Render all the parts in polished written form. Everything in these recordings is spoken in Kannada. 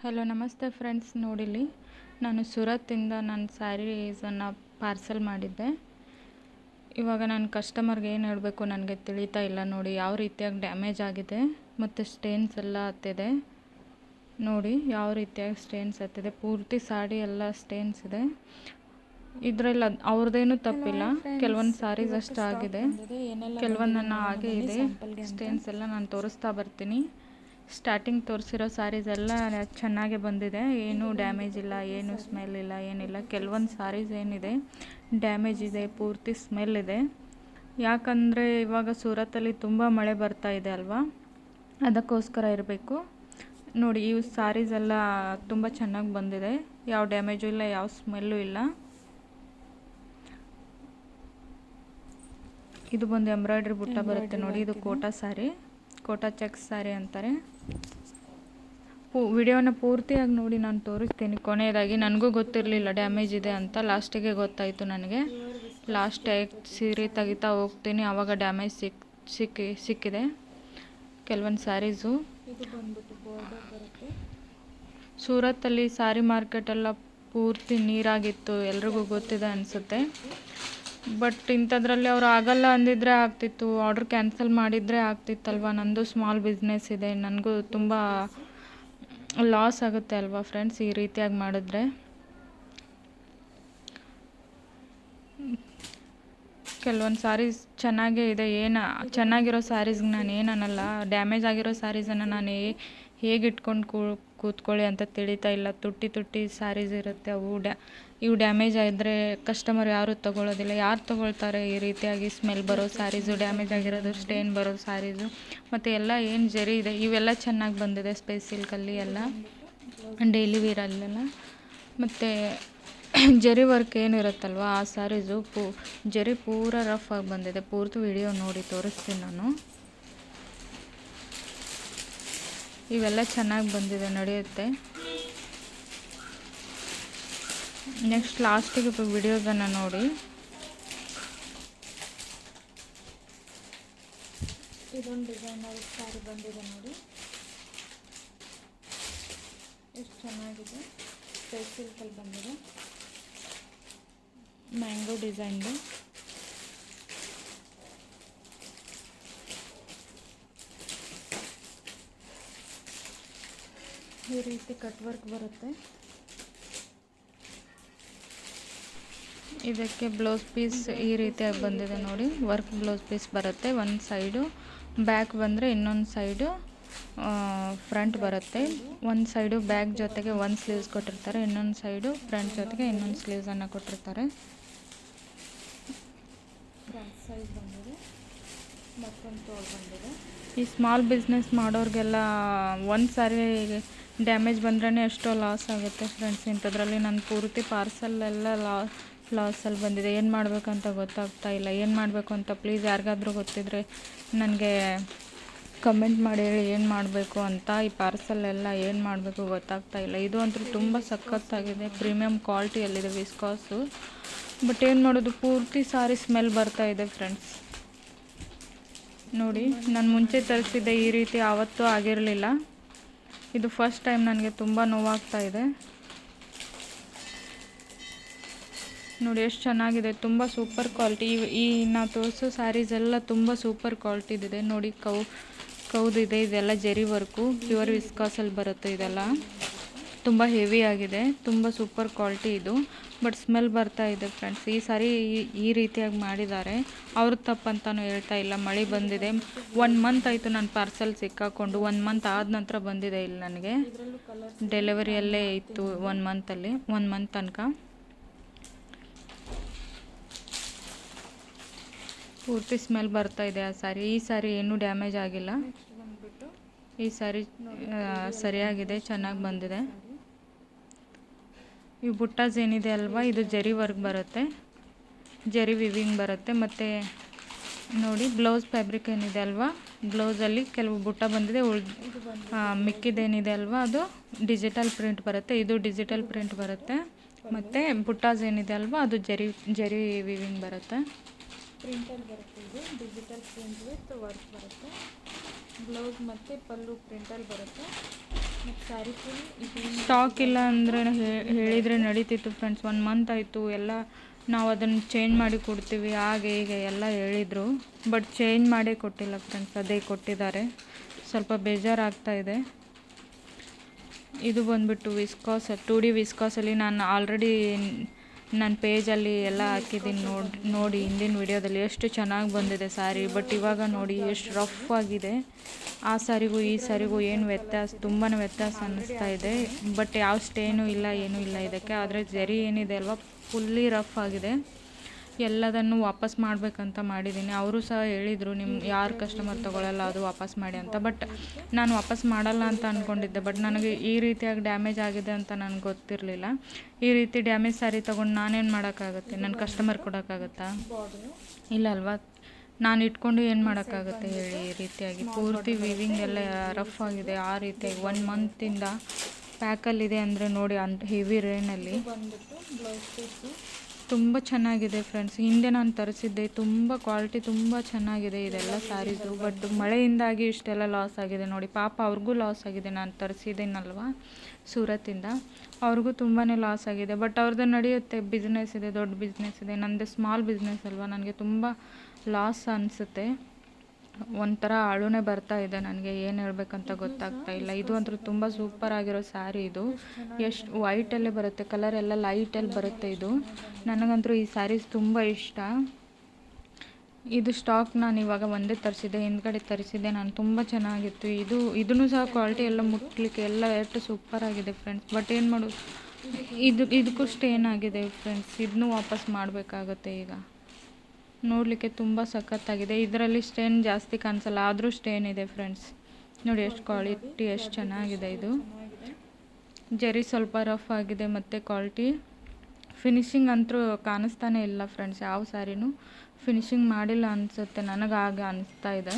ಹಲೋ ನಮಸ್ತೆ ಫ್ರೆಂಡ್ಸ್, ನೋಡಿಲಿ ನಾನು ಸೂರತ್ತಿಂದ ನನ್ನ ಸ್ಯಾರೀಸನ್ನು ಪಾರ್ಸೆಲ್ ಮಾಡಿದ್ದೆ. ಇವಾಗ ನಾನು ಕಸ್ಟಮರ್ಗೆ ಏನು ಹೇಳಬೇಕು ನನಗೆ ತಿಳಿತಾ ಇಲ್ಲ. ನೋಡಿ ಯಾವ ರೀತಿಯಾಗಿ ಡ್ಯಾಮೇಜ್ ಆಗಿದೆ ಮತ್ತು ಸ್ಟೇನ್ಸ್ ಎಲ್ಲ ಹತ್ತಿದೆ. ನೋಡಿ ಯಾವ ರೀತಿಯಾಗಿ ಸ್ಟೇನ್ಸ್ ಹತ್ತಿದೆ, ಪೂರ್ತಿ ಸಾಡಿ ಎಲ್ಲ ಸ್ಟೇನ್ಸ್ ಇದೆ. ಇದರಲ್ಲಿ ಅವ್ರದ್ದೇನು ತಪ್ಪಿಲ್ಲ. ಕೆಲವೊಂದು ಸಾರೀಸ್ ಅಷ್ಟು ಆಗಿದೆ, ಕೆಲವೊಂದನ್ನು ಹಾಗೆ ಇದೆ. ಸ್ಟೇನ್ಸ್ ಎಲ್ಲ ನಾನು ತೋರಿಸ್ತಾ ಬರ್ತೀನಿ. ಸ್ಟಾರ್ಟಿಂಗ್ ತೋರಿಸಿರೋ ಸ್ಯಾರೀಸ್ ಎಲ್ಲ ಚೆನ್ನಾಗೇ ಬಂದಿದೆ, ಏನೂ ಡ್ಯಾಮೇಜ್ ಇಲ್ಲ, ಏನು ಸ್ಮೆಲ್ ಇಲ್ಲ, ಏನಿಲ್ಲ. ಕೆಲವೊಂದು ಸ್ಯಾರೀಸ್ ಏನಿದೆ ಡ್ಯಾಮೇಜ್ ಇದೆ, ಪೂರ್ತಿ ಸ್ಮೆಲ್ ಇದೆ. ಯಾಕಂದರೆ ಇವಾಗ ಸೂರತ್ತಲ್ಲಿ ತುಂಬ ಮಳೆ ಬರ್ತಾ ಇದೆ ಅಲ್ವಾ, ಅದಕ್ಕೋಸ್ಕರ ಇರಬೇಕು. ನೋಡಿ ಈ ಸ್ಯಾರೀಸ್ ಎಲ್ಲ ತುಂಬ ಚೆನ್ನಾಗಿ ಬಂದಿದೆ, ಯಾವ ಡ್ಯಾಮೇಜು ಇಲ್ಲ, ಯಾವ ಸ್ಮೆಲ್ಲು ಇಲ್ಲ. ಇದು ಬಂದು ಎಂಬ್ರಾಯ್ಡ್ರಿ ಬುಟ್ಟ ಬರುತ್ತೆ ನೋಡಿ. ಇದು ಕೋಟಾ ಸ್ಯಾರಿ, ಕೋಟಾ ಚೆಕ್ಸ್ ಸ್ಯಾರಿ ಅಂತಾರೆ. ವಿಡಿಯೋನ ಪೂರ್ತಿಯಾಗಿ ನೋಡಿ, ನಾನು ತೋರಿಸ್ತೀನಿ. ಕೊನೆಯದಾಗಿ ನನಗೂ ಗೊತ್ತಿರಲಿಲ್ಲ ಡ್ಯಾಮೇಜ್ ಇದೆ ಅಂತ, ಲಾಸ್ಟಿಗೆ ಗೊತ್ತಾಯಿತು ನನಗೆ. ಲಾಸ್ಟ್ ಸೀರೆ ತೆಗಿತಾ ಹೋಗ್ತೀನಿ, ಆವಾಗ ಡ್ಯಾಮೇಜ್ ಸಿಕ್ಕಿದೆ ಕೆಲವೊಂದು ಸ್ಯಾರೀಸು. ಸೂರತ್ತಲ್ಲಿ ಸ್ಯಾರಿ ಮಾರ್ಕೆಟೆಲ್ಲ ಪೂರ್ತಿ ನೀರಾಗಿತ್ತು, ಎಲ್ರಿಗೂ ಗೊತ್ತಿದೆ ಅನಿಸುತ್ತೆ. ಬಟ್ ಇಂಥದ್ರಲ್ಲಿ ಅವ್ರು ಆಗಲ್ಲ ಅಂದಿದ್ರೆ ಆಗ್ತಿತ್ತು, ಆರ್ಡ್ರ್ ಕ್ಯಾನ್ಸಲ್ ಮಾಡಿದರೆ ಆಗ್ತಿತ್ತಲ್ವ. ನಂದು ಸ್ಮಾಲ್ ಬಿಸ್ನೆಸ್ ಇದೆ, ನನಗೂ ತುಂಬ ಲಾಸ್ ಆಗುತ್ತೆ ಅಲ್ವಾ ಫ್ರೆಂಡ್ಸ್ ಈ ರೀತಿಯಾಗಿ ಮಾಡಿದ್ರೆ. ಕೆಲವೊಂದು ಸ್ಯಾರೀಸ್ ಚೆನ್ನಾಗೇ ಇದೆ, ಚೆನ್ನಾಗಿರೋ ಸ್ಯಾರೀಸ್ಗೆ ನಾನು ಏನನ್ನಲ್ಲ. ಡ್ಯಾಮೇಜ್ ಆಗಿರೋ ಸ್ಯಾರೀಸನ್ನು ನಾನು ಹೇಗೆ ಇಟ್ಕೊಂಡು ಕೂತ್ಕೊಳ್ಳಿ ಅಂತ ತಿಳಿತಾ ಇಲ್ಲ. ತುಟ್ಟಿ ಸ್ಯಾರೀಸ್ ಇರುತ್ತೆ, ಇವು ಡ್ಯಾಮೇಜ್ ಆಗಿದ್ರೆ ಕಸ್ಟಮರ್ ಯಾರೂ ತೊಗೊಳ್ಳೋದಿಲ್ಲ. ಯಾರು ತೊಗೊಳ್ತಾರೆ ಈ ರೀತಿಯಾಗಿ ಸ್ಮೆಲ್ ಬರೋ ಸ್ಯಾರೀಸು, ಡ್ಯಾಮೇಜ್ ಆಗಿರೋದು, ಸ್ಟೇನ್ ಬರೋ ಸ್ಯಾರೀಸು. ಮತ್ತು ಎಲ್ಲ ಏನು ಜರಿ ಇದೆ ಇವೆಲ್ಲ ಚೆನ್ನಾಗಿ ಬಂದಿದೆ, ಸ್ಪೇಸ್ ಸಿಲ್ಕಲ್ಲಿ ಎಲ್ಲ, ಡೈಲಿ ವೇರಲ್ಲೆಲ್ಲ. ಮತ್ತು ಜರಿ ವರ್ಕ್ ಏನಿರುತ್ತಲ್ವ ಆ ಸ್ಯಾರೀಸು ಜರಿ ಪೂರ ರಫ್ ಆಗಿ ಬಂದಿದೆ. ಪೂರ್ತಿ ವಿಡಿಯೋ ನೋಡಿ ತೋರಿಸ್ತೀನಿ ನಾನು. ಇವೆಲ್ಲ ಚೆನ್ನಾಗಿ ಬಂದಿದೆ, ನಡೆಯುತ್ತೆ. ನೆಕ್ಸ್ಟ್ ಲಾಸ್ಟಿಗೆ ವಿಡಿಯೋಸನ್ನು ನೋಡಿ. ಇದೊಂದು ಡಿಸೈನರ್ ಸ್ಯಾರಿ ಬಂದಿದೆ ನೋಡಿ, ಎಷ್ಟು ಚೆನ್ನಾಗಿದೆ. ಸ್ಪೇಸ್ ಸಿಲ್ಕಲ್ಲಿ ಬಂದಿದೆ, ಮ್ಯಾಂಗೋ ಡಿಸೈನ್ದು. ಈ ರೀತಿ ಕಟ್ ವರ್ಕ್ ಬರುತ್ತೆ. ಇದಕ್ಕೆ ಬ್ಲೌಸ್ ಪೀಸ್ ಈ ರೀತಿಯಾಗಿ ಬಂದಿದೆ ನೋಡಿ, ವರ್ಕ್ ಬ್ಲೌಸ್ ಪೀಸ್ ಬರುತ್ತೆ. ಒಂದು ಸೈಡು ಬ್ಯಾಕ್ ಬಂದರೆ ಇನ್ನೊಂದು ಸೈಡು ಫ್ರಂಟ್ ಬರುತ್ತೆ. ಒಂದು ಸೈಡು ಬ್ಯಾಕ್ ಜೊತೆಗೆ ಒಂದು ಸ್ಲೀವ್ಸ್ ಕೊಟ್ಟಿರ್ತಾರೆ, ಇನ್ನೊಂದು ಸೈಡು ಫ್ರಂಟ್ ಜೊತೆಗೆ ಇನ್ನೊಂದು ಸ್ಲೀವ್ಸನ್ನು ಕೊಟ್ಟಿರ್ತಾರೆ. ಫ್ರಂಟ್ ಸೈಜ್ ಬಂದಿದೆ, ಮತ್ತೊಂದು ತೋಳು ಬಂದಿದೆ. ಈ ಸ್ಮಾಲ್ ಬಿಸ್ನೆಸ್ ಮಾಡೋರಿಗೆಲ್ಲ ಒಂದು ಸಾರಿ ಡ್ಯಾಮೇಜ್ ಬಂದ್ರೇ ಎಷ್ಟೋ ಲಾಸ್ ಆಗುತ್ತೆ ಫ್ರೆಂಡ್ಸ್. ಇಂಥದ್ರಲ್ಲಿ ನನ್ನ ಪೂರ್ತಿ ಪಾರ್ಸೆಲ್ಲೆಲ್ಲ ಲಾಸಲ್ಲಿ ಬಂದಿದೆ. ಏನು ಮಾಡಬೇಕಂತ ಗೊತ್ತಾಗ್ತಾ ಇಲ್ಲ, ಏನು ಮಾಡಬೇಕು ಅಂತ ಪ್ಲೀಸ್ ಯಾರಿಗಾದ್ರೂ ಗೊತ್ತಿದ್ದರೆ ನನಗೆ ಕಮೆಂಟ್ ಮಾಡಿ ಹೇಳಿ ಏನು ಮಾಡಬೇಕು ಅಂತ. ಈ ಪಾರ್ಸೆಲ್ಲೆಲ್ಲ ಏನು ಮಾಡಬೇಕು ಗೊತ್ತಾಗ್ತಾ ಇಲ್ಲ. ಇದು ಅಂತೂ ತುಂಬ ಸಖತ್ತಾಗಿದೆ, ಪ್ರೀಮಿಯಮ್ ಕ್ವಾಲಿಟಿಯಲ್ಲಿದೆ ವಿಸ್ಕಾಸು. ಬಟ್ ಏನು ಮಾಡೋದು, ಪೂರ್ತಿ ಸಾರಿ ಸ್ಮೆಲ್ ಬರ್ತಾ ಇದೆ ಫ್ರೆಂಡ್ಸ್. ನೋಡಿ ನಾನು ಮುಂಚೆ ತರಿಸಿದ್ದೆ ಈ ರೀತಿ ಯಾವತ್ತೂ ಆಗಿರಲಿಲ್ಲ. ಇದು ಫಸ್ಟ್ ಟೈಮ್ ನನಗೆ ತುಂಬ ನೋವಾಗ್ತಾ ಇದೆ. ನೋಡಿ ಎಷ್ಟು ಚೆನ್ನಾಗಿದೆ, ತುಂಬ ಸೂಪರ್ ಕ್ವಾಲಿಟಿ. ಈ ನಾವು ತೋರಿಸೋ ಸ್ಯಾರೀಸ್ ಎಲ್ಲ ತುಂಬ ಸೂಪರ್ ಕ್ವಾಲಿಟಿದಿದೆ ನೋಡಿ. ಕೌದಿದೆ, ಇದೆಲ್ಲ ಜರಿ ವರ್ಕು, ಪ್ಯೂರ್ ವಿಸ್ಕಾಸಲ್ಲಿ ಬರುತ್ತೆ. ಇದೆಲ್ಲ ತುಂಬ ಹೆವಿ ಆಗಿದೆ, ತುಂಬ ಸೂಪರ್ ಕ್ವಾಲಿಟಿ ಇದು. ಬಟ್ ಸ್ಮೆಲ್ ಬರ್ತಾ ಇದೆ ಫ್ರೆಂಡ್ಸ್. ಈ ಸಾರಿ ಈ ರೀತಿಯಾಗಿ ಮಾಡಿದ್ದಾರೆ, ಅವ್ರದ್ದು ತಪ್ಪಂತನೂ ಹೇಳ್ತಾ ಇಲ್ಲ. ಮಳೆ ಬಂದಿದೆ, 1 ಮಂತ್ ಆಯಿತು ನನ್ನ ಪಾರ್ಸೆಲ್ ಸಿಕ್ಕಾಕೊಂಡು. 1 ಮಂತ್ ಆದ ನಂತರ ಬಂದಿದೆ ಇಲ್ಲಿ ನನಗೆ. ಡೆಲಿವರಿಯಲ್ಲೇ ಇತ್ತು 1 ಮಂತ್ ತನಕ. ಪೂರ್ತಿ ಸ್ಮೆಲ್ ಬರ್ತಾ ಇದೆ ಆ ಸಾರಿ. ಈ ಸಾರಿ ಏನೂ ಡ್ಯಾಮೇಜ್ ಆಗಿಲ್ಲ, ಈ ಸಾರಿ ಸರಿಯಾಗಿದೆ, ಚೆನ್ನಾಗಿ ಬಂದಿದೆ. ಈ ಬುಟ್ಟಾಸ್ ಏನಿದೆ ಅಲ್ವಾ, ಇದು ಜರಿ ವರ್ಕ್ ಬರುತ್ತೆ, ಜರಿ ವಿವಿಂಗ್ ಬರುತ್ತೆ. ಮತ್ತು ನೋಡಿ ಬ್ಲೌಸ್ ಫ್ಯಾಬ್ರಿಕ್ ಏನಿದೆ ಅಲ್ವಾ, ಬ್ಲೌಸಲ್ಲಿ ಕೆಲವು ಬುಟ್ಟ ಬಂದಿದೆ, ಮಿಕ್ಕಿದೇನಿದೆ ಅಲ್ವಾ ಅದು ಡಿಜಿಟಲ್ ಪ್ರಿಂಟ್ ಬರುತ್ತೆ. ಇದು ಡಿಜಿಟಲ್ ಪ್ರಿಂಟ್ ಬರುತ್ತೆ. ಮತ್ತು ಬುಟ್ಟಾಸ್ ಏನಿದೆ ಅಲ್ವಾ ಅದು ಜರಿ ವಿವಿಂಗ್ ಬರುತ್ತೆ. ಪ್ರಿಂಟಲ್ಲಿ ಬರುತ್ತೆ, ಇದು ಡಿಜಿಟಲ್ ಪ್ರಿಂಟ್ ವಿತ್ ವರ್ಕ್ ಬರುತ್ತೆ. ಬ್ಲೌಸ್ ಮತ್ತು ಪಲ್ಲು ಪ್ರಿಂಟಲ್ಲಿ ಬರುತ್ತೆ. ಸ್ಟಾಕ್ ಇಲ್ಲ ಅಂದರೆ ಹೇಳಿದರೆ ನಡೀತಿತ್ತು ಫ್ರೆಂಡ್ಸ್. 1 ಮಂತ್ ಆಯಿತು, ಎಲ್ಲ ನಾವು ಅದನ್ನು ಚೇಂಜ್ ಮಾಡಿ ಕೊಡ್ತೀವಿ ಹಾಗೆ ಹೀಗೆ ಎಲ್ಲ ಹೇಳಿದರು. ಬಟ್ ಚೇಂಜ್ ಮಾಡೇ ಕೊಟ್ಟಿಲ್ಲ ಫ್ರೆಂಡ್ಸ್, ಅದೇ ಕೊಟ್ಟಿದ್ದಾರೆ. ಸ್ವಲ್ಪ ಬೇಜಾರಾಗ್ತಾಯಿದೆ. ಇದು ಬಂದುಬಿಟ್ಟು ವಿಸ್ಕಾಸ್ 2D ವಿಸ್ಕಾಸಲ್ಲಿ ನಾನು ಆಲ್ರೆಡಿ ನನ್ನ ಪೇಜಲ್ಲಿ ಎಲ್ಲ ಹಾಕಿದ್ದೀನಿ. ನೋಡಿ ಹಿಂದಿನ ವಿಡಿಯೋದಲ್ಲಿ ಎಷ್ಟು ಚೆನ್ನಾಗಿ ಬಂದಿದೆ ಸ್ಯಾರಿ. ಬಟ್ ಇವಾಗ ನೋಡಿ ಎಷ್ಟು ರಫ್ ಆಗಿದೆ. ಆ ಸ್ಯಾರಿಗೂ ಈ ಸ್ಯಾರಿಗೂ ಏನು ವ್ಯತ್ಯಾಸ, ತುಂಬಾ ವ್ಯತ್ಯಾಸ ಅನ್ನಿಸ್ತಾ ಇದೆ. ಬಟ್ ಯಾವ ಸ್ಟೇನು ಇಲ್ಲ, ಏನೂ ಇಲ್ಲ ಇದಕ್ಕೆ. ಆದರೆ ಜರಿ ಏನಿದೆ ಅಲ್ವಾ, ಫುಲ್ಲಿ ರಫ್ ಆಗಿದೆ. ಎಲ್ಲದನ್ನು ವಾಪಸ್ ಮಾಡಬೇಕಂತ ಮಾಡಿದ್ದೀನಿ. ಅವರು ಸಹ ಹೇಳಿದರು, ಯಾರು ಕಸ್ಟಮರ್ ತೊಗೊಳ್ಳಲ್ಲ ಅದು ವಾಪಸ್ ಮಾಡಿ ಅಂತ. ಬಟ್ ನಾನು ವಾಪಸ್ ಮಾಡಲ್ಲ ಅಂತ ಅಂದ್ಕೊಂಡಿದ್ದೆ. ಬಟ್ ನನಗೆ ಈ ರೀತಿಯಾಗಿ ಡ್ಯಾಮೇಜ್ ಆಗಿದೆ ಅಂತ ನನಗೆ ಗೊತ್ತಿರಲಿಲ್ಲ. ಈ ರೀತಿ ಡ್ಯಾಮೇಜ್ ಸ್ಯಾರಿ ತೊಗೊಂಡು ನಾನೇನು ಮಾಡೋಕ್ಕಾಗುತ್ತೆ? ನನ್ನ ಕಸ್ಟಮರ್ ಕೊಡೋಕ್ಕಾಗತ್ತಾ? ಇಲ್ಲ ಅಲ್ವಾ? ನಾನು ಇಟ್ಕೊಂಡು ಏನು ಮಾಡೋಕ್ಕಾಗುತ್ತೆ ಹೇಳಿ? ಈ ರೀತಿಯಾಗಿ ಪೂರ್ತಿ ವೀವಿಂಗ್ ಎಲ್ಲ ರಫ್ ಆಗಿದೆ. ಆ ರೀತಿಯಾಗಿ 1 ಮಂತಿಂದ ಪ್ಯಾಕಲ್ಲಿದೆ ಅಂದರೆ ನೋಡಿ, ಹೆವಿ ರೇನಲ್ಲಿ. ತುಂಬ ಚೆನ್ನಾಗಿದೆ ಫ್ರೆಂಡ್ಸ್. ಹಿಂದೆ ನಾನು ತರಿಸಿದ್ದೆ, ತುಂಬ ಕ್ವಾಲಿಟಿ ತುಂಬ ಚೆನ್ನಾಗಿದೆ ಇದೆಲ್ಲ ಸ್ಯಾರೀಸು. ಬಟ್ ಮಳೆಯಿಂದಾಗಿ ಇಷ್ಟೆಲ್ಲ ಲಾಸ್ ಆಗಿದೆ ನೋಡಿ. ಪಾಪ ಅವ್ರಿಗೂ ಲಾಸ್ ಆಗಿದೆ. ನಾನು ತರಿಸಿದ್ದೀನಲ್ವ ಸೂರತ್ತಿಂದ, ಅವ್ರಿಗೂ ತುಂಬಾ ಲಾಸ್ ಆಗಿದೆ. ಬಟ್ ಅವ್ರದ್ದು ನಡೆಯುತ್ತೆ, ಬಿಸ್ನೆಸ್ ಇದೆ, ದೊಡ್ಡ ಬಿಸ್ನೆಸ್ ಇದೆ. ನನ್ನದು ಸ್ಮಾಲ್ ಬಿಸ್ನೆಸ್ ಅಲ್ವಾ, ನನಗೆ ತುಂಬ ಲಾಸ್ ಅನಿಸುತ್ತೆ. ಒಂಥರ ಅಳುನೇ ಬರ್ತಾ ಇದೆ ನನಗೆ, ಏನು ಹೇಳ್ಬೇಕಂತ ಗೊತ್ತಾಗ್ತಾ ಇಲ್ಲ. ಇದು ಅಂತೂ ತುಂಬ ಸೂಪರ್ ಆಗಿರೋ ಸ್ಯಾರಿ. ಇದು ಎಷ್ಟು ವೈಟಲ್ಲೇ ಬರುತ್ತೆ, ಕಲರ್ ಎಲ್ಲ ಲೈಟಲ್ಲಿ ಬರುತ್ತೆ. ಇದು ನನಗಂತೂ ಈ ಸ್ಯಾರೀಸ್ ತುಂಬ ಇಷ್ಟ. ಇದು ಸ್ಟಾಕ್ ನಾನು ಇವಾಗ ಒಂದೇ ತರಿಸಿದ್ದೆ, ಹಿಂದ್ಗಡೆ ತರಿಸಿದ್ದೆ ನಾನು. ತುಂಬ ಚೆನ್ನಾಗಿತ್ತು. ಇದೂ ಸಹ ಕ್ವಾಲಿಟಿ ಎಲ್ಲ ಮುಟ್ಲಿಕ್ಕೆ ಎಲ್ಲ ಎಷ್ಟು ಸೂಪರ್ ಆಗಿದೆ ಫ್ರೆಂಡ್ಸ್. ಬಟ್ ಏನು ಮಾಡೋದು, ಇದಕ್ಕೂ ಸ್ಟೇನ್ ಆಗಿದೆ ಫ್ರೆಂಡ್ಸ್. ಇದನ್ನೂ ವಾಪಸ್ ಮಾಡಬೇಕಾಗುತ್ತೆ ಈಗ. ನೋಡಲಿಕ್ಕೆ ತುಂಬ ಸಖತ್ತಾಗಿದೆ. ಇದರಲ್ಲಿ ಸ್ಟೇನ್ ಜಾಸ್ತಿ ಕಾಣಿಸಲ್ಲ, ಆದರೂ ಸ್ಟೇನ್ ಇದೆ ಫ್ರೆಂಡ್ಸ್. ನೋಡಿ ಎಷ್ಟು ಕ್ವಾಲಿಟಿ ಎಷ್ಟು ಚೆನ್ನಾಗಿದೆ. ಇದು ಜರಿ ಸ್ವಲ್ಪ ರಫ್ ಆಗಿದೆ ಮತ್ತು ಕ್ವಾಲಿಟಿ ಫಿನಿಶಿಂಗ್ ಅಂತೂ ಕಾಣಿಸ್ತಾನೆ ಇಲ್ಲ ಫ್ರೆಂಡ್ಸ್. ಯಾವ ಸ್ಯಾರಿನೂ ಫಿನಿಶಿಂಗ್ ಮಾಡಿಲ್ಲ ಅನಿಸುತ್ತೆ, ನನಗೆ ಹಾಗೆ ಅನಿಸ್ತಾ ಇದೆ.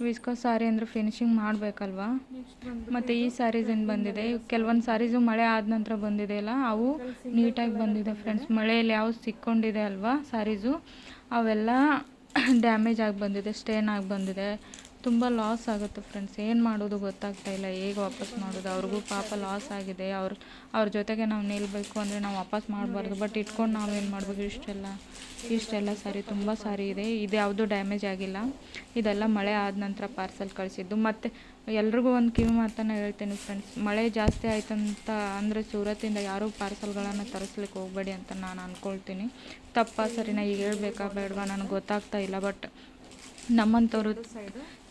ವಿಸ್ಕೋ ಸ್ಯಾರಿ ಅಂದರೆ ಫಿನಿಶಿಂಗ್ ಮಾಡಬೇಕಲ್ವಾ? ಮತ್ತು ಈ ಸ್ಯಾರೀಸ್ ಏನು ಬಂದಿದೆ, ಕೆಲವೊಂದು ಸ್ಯಾರೀಸು ಮಳೆ ಆದ ನಂತರ ಬಂದಿದೆ ಅಲ್ಲ, ಅವು ನೀಟಾಗಿ ಬಂದಿದೆ ಫ್ರೆಂಡ್ಸ್. ಮಳೆಯಲ್ಲಿ ಯಾವ ಸಿಕ್ಕೊಂಡಿದೆ ಅಲ್ವಾ ಸ್ಯಾರೀಸು, ಅವೆಲ್ಲ ಡ್ಯಾಮೇಜ್ ಆಗಿ ಬಂದಿದೆ, ಸ್ಟೇನ್ ಆಗಿ ಬಂದಿದೆ. ತುಂಬ ಲಾಸ್ ಆಗುತ್ತೆ ಫ್ರೆಂಡ್ಸ್. ಏನು ಮಾಡೋದು ಗೊತ್ತಾಗ್ತಾ ಇಲ್ಲ, ಹೇಗೆ ವಾಪಸ್ ಮಾಡೋದು? ಅವ್ರಿಗೂ ಪಾಪ ಲಾಸ್ ಆಗಿದೆ. ಅವ್ರ ಜೊತೆಗೆ ನಾವು ನಿಲ್ಲಬೇಕು ಅಂದರೆ ನಾವು ವಾಪಸ್ ಮಾಡಬಾರ್ದು. ಬಟ್ ಇಟ್ಕೊಂಡು ನಾವೇನು ಮಾಡಬೇಕು? ಇಷ್ಟೆಲ್ಲ ಸ್ಯಾರಿ, ತುಂಬ ಸ್ಯಾರಿ ಇದೆ. ಇದು ಯಾವುದೂ ಡ್ಯಾಮೇಜ್ ಆಗಿಲ್ಲ. ಇದೆಲ್ಲ ಮಳೆ ಆದ ನಂತರ ಪಾರ್ಸೆಲ್ ಕಳಿಸಿದ್ದು. ಮತ್ತು ಎಲ್ರಿಗೂ ಒಂದು ಕಿವಿ ಮಾತನ್ನು ಹೇಳ್ತೀನಿ ಫ್ರೆಂಡ್ಸ್, ಮಳೆ ಜಾಸ್ತಿ ಆಯ್ತಂತ ಅಂದರೆ ಸೂರತ್ತಿಂದ ಯಾರೂ ಪಾರ್ಸಲ್ಗಳನ್ನು ತರಿಸ್ಲಿಕ್ಕೆ ಹೋಗಬೇಡಿ ಅಂತ ನಾನು ಅಂದ್ಕೊಳ್ತೀನಿ. ತಪ್ಪಾ ಸರಿನಾ ಈಗ ಹೇಳ್ಬೇಕಾ ಬೇಡವಾ ನನಗೆ ಗೊತ್ತಾಗ್ತಾ ಇಲ್ಲ. ಬಟ್ ನಮ್ಮಂಥವ್ರು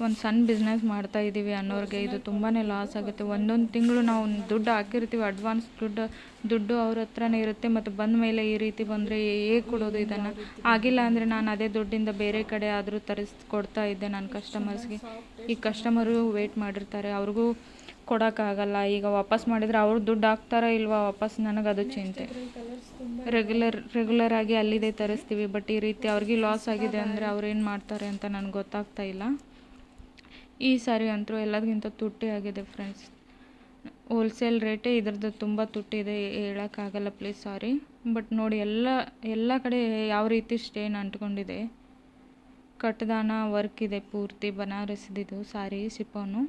ಒಂದು ಸಣ್ಣ ಬಿಸ್ನೆಸ್ ಮಾಡ್ತಾಯಿದ್ದೀವಿ ಅನ್ನೋರಿಗೆ ಇದು ತುಂಬಾ ಲಾಸ್ ಆಗುತ್ತೆ. ಒಂದೊಂದು ತಿಂಗಳು ನಾವು ದುಡ್ಡು ಹಾಕಿರ್ತೀವಿ, ಅಡ್ವಾನ್ಸ್ ದುಡ್ಡು ಅವ್ರ ಹತ್ರನೇ ಇರುತ್ತೆ. ಮತ್ತು ಬಂದ ಮೇಲೆ ಈ ರೀತಿ ಬಂದರೆ ಹೇಗೆ ಕೊಡೋದು? ಇದನ್ನು ಆಗಿಲ್ಲ ಅಂದರೆ ನಾನು ಅದೇ ದುಡ್ಡಿಂದ ಬೇರೆ ಕಡೆ ಆದರೂ ಕೊಡ್ತಾ ಇದ್ದೆ ನನ್ನ ಕಸ್ಟಮರ್ಸ್ಗೆ. ಈ ಕಸ್ಟಮರು ವೇಟ್ ಮಾಡಿರ್ತಾರೆ, ಅವ್ರಿಗೂ ಕೊಡೋಕ್ಕಾಗಲ್ಲ. ಈಗ ವಾಪಸ್ ಮಾಡಿದರೆ ಅವ್ರು ದುಡ್ಡು ಹಾಕ್ತಾರಾ ಇಲ್ವಾ ವಾಪಸ್, ನನಗದು ಚಿಂತೆ. ರೆಗ್ಯುಲರ್ ಆಗಿ ಅಲ್ಲಿದೆ ತರಿಸ್ತೀವಿ. ಬಟ್ ಈ ರೀತಿ ಅವ್ರಿಗೆ ಲಾಸ್ ಆಗಿದೆ ಅಂದರೆ ಅವ್ರು ಏನು ಮಾಡ್ತಾರೆ ಅಂತ ನನಗೆ ಗೊತ್ತಾಗ್ತಾ ಇಲ್ಲ. ಈ ಸ್ಯಾರಿ ಅಂತೂ ಎಲ್ಲದಕ್ಕಿಂತ ತುಟ್ಟಿ ಆಗಿದೆ ಫ್ರೆಂಡ್ಸ್. ಹೋಲ್ಸೇಲ್ ರೇಟೇ ಇದ್ರದ್ದು ತುಂಬ ತುಟ್ಟಿದೆ, ಹೇಳೋಕ್ಕಾಗಲ್ಲ, ಪ್ಲೀಸ್ ಸಾರಿ. ಬಟ್ ನೋಡಿ ಎಲ್ಲ ಕಡೆ ಯಾವ ರೀತಿ ಸ್ಟೇನ್ ಅಂಟ್ಕೊಂಡಿದೆ. ಕಟ್ದಾನ ವರ್ಕ್ ಇದೆ, ಪೂರ್ತಿ ಬನಾರಸ್ದಿದು ಸ್ಯಾರಿ, ಶಿಫಾನು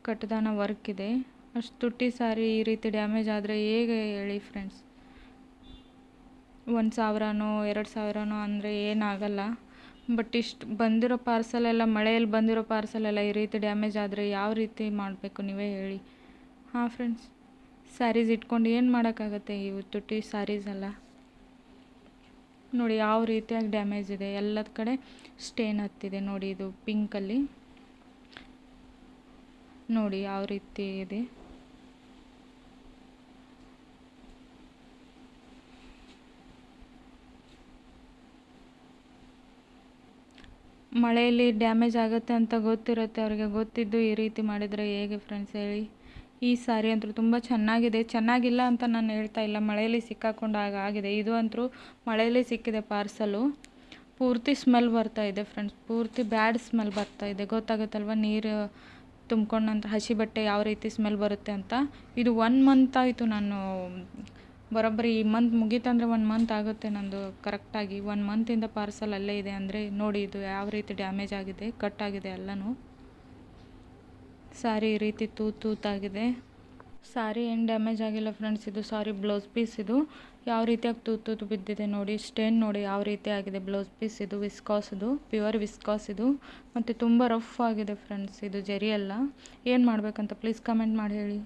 ಕಟ್ದಾನ ವರ್ಕ್ ಇದೆ. ಅಷ್ಟು ತುಟ್ಟಿ ಸ್ಯಾರಿ ಈ ರೀತಿ ಡ್ಯಾಮೇಜ್ ಆದರೆ ಹೇಗೆ ಹೇಳಿ ಫ್ರೆಂಡ್ಸ್? 1,000ನೋ 2,000ನೋ ಅಂದರೆ ಏನಾಗಲ್ಲ. ಬಟ್ ಇಷ್ಟು ಬಂದಿರೋ ಪಾರ್ಸಲೆಲ್ಲ, ಮಳೆಯಲ್ಲಿ ಬಂದಿರೋ ಪಾರ್ಸಲೆಲ್ಲ ಈ ರೀತಿ ಡ್ಯಾಮೇಜ್ ಆದರೆ ಯಾವ ರೀತಿ ಮಾಡಬೇಕು ನೀವೇ ಹೇಳಿ? ಹಾಂ ಫ್ರೆಂಡ್ಸ್, ಸ್ಯಾರೀಸ್ ಇಟ್ಕೊಂಡು ಏನು ಮಾಡೋಕ್ಕಾಗತ್ತೆ? ಇವು ತುಟ್ಟಿ ಸ್ಯಾರೀಸ್ ಎಲ್ಲ ನೋಡಿ ಯಾವ ರೀತಿಯಾಗಿ ಡ್ಯಾಮೇಜ್ ಇದೆ. ಎಲ್ಲದ ಕಡೆ ಸ್ಟೇನ್ ಹತ್ತಿದೆ ನೋಡಿ. ಇದು ಪಿಂಕಲ್ಲಿ ನೋಡಿ ಯಾವ ರೀತಿ ಇದೆ. ಮಳೆಯಲ್ಲಿ ಡ್ಯಾಮೇಜ್ ಆಗುತ್ತೆ ಅಂತ ಗೊತ್ತಿರುತ್ತೆ ಅವ್ರಿಗೆ, ಗೊತ್ತಿದ್ದು ಈ ರೀತಿ ಮಾಡಿದರೆ ಹೇಗೆ ಫ್ರೆಂಡ್ಸ್ ಹೇಳಿ? ಈ ಸ್ಯಾರಿ ಅಂತೂ ತುಂಬ ಚೆನ್ನಾಗಿದೆ, ಚೆನ್ನಾಗಿಲ್ಲ ಅಂತ ನಾನು ಹೇಳ್ತಾ ಇಲ್ಲ, ಮಳೆಯಲ್ಲಿ ಸಿಕ್ಕಾಕೊಂಡಾಗ ಆಗಿದೆ. ಇದು ಅಂತೂ ಮಳೆಯಲ್ಲಿ ಸಿಕ್ಕಿದೆ ಪಾರ್ಸಲು. ಪೂರ್ತಿ ಸ್ಮೆಲ್ ಬರ್ತಾ ಇದೆ ಫ್ರೆಂಡ್ಸ್, ಪೂರ್ತಿ ಬ್ಯಾಡ್ ಸ್ಮೆಲ್ ಬರ್ತಾ ಇದೆ. ಗೊತ್ತಾಗುತ್ತಲ್ವ ನೀರು ತುಂಬ್ಕೊಂಡಂತ ಹಸಿ ಬಟ್ಟೆ ಯಾವ ರೀತಿ ಸ್ಮೆಲ್ ಬರುತ್ತೆ ಅಂತ. ಇದು 1 ಮಂತ್ ಆಯಿತು ನಾನು ಬರೋಬ್ಬರಿ, ಈ ಮಂತ್ ಮುಗೀತಂದರೆ 1 ಮಂತ್ ಆಗುತ್ತೆ ನಂದು ಕರೆಕ್ಟಾಗಿ. 1 ಮಂತಿಂದ ಪಾರ್ಸಲ್ ಅಲ್ಲೇ ಇದೆ ಅಂದರೆ ನೋಡಿ ಇದು ಯಾವ ರೀತಿ ಡ್ಯಾಮೇಜ್ ಆಗಿದೆ, ಕಟ್ ಆಗಿದೆ ಎಲ್ಲನೂ. ಸ್ಯಾರಿ ಈ ರೀತಿ ತೂತಾಗಿದೆ. ಸ್ಯಾರಿ ಏನು ಡ್ಯಾಮೇಜ್ ಆಗಿಲ್ಲ ಫ್ರೆಂಡ್ಸ್, ಇದು ಸಾರಿ ಬ್ಲೌಸ್ ಪೀಸ್ ಇದು ಯಾವ ರೀತಿಯಾಗಿ ತೂತು ಬಿದ್ದಿದೆ ನೋಡಿ. ಸ್ಟೇನ್ ನೋಡಿ ಯಾವ ರೀತಿ ಆಗಿದೆ. ಬ್ಲೌಸ್ ಪೀಸ್ ಇದು ವಿಸ್ಕಾಸ್, ಇದು ಪ್ಯೂರ್ ವಿಸ್ಕಾಸ್ ಇದು, ಮತ್ತು ತುಂಬ ರಫ್ ಆಗಿದೆ ಫ್ರೆಂಡ್ಸ್. ಇದು ಜರಿ ಅಲ್ಲ. ಏನು ಮಾಡಬೇಕಂತ ಪ್ಲೀಸ್ ಕಮೆಂಟ್ ಮಾಡಿ ಹೇಳಿ.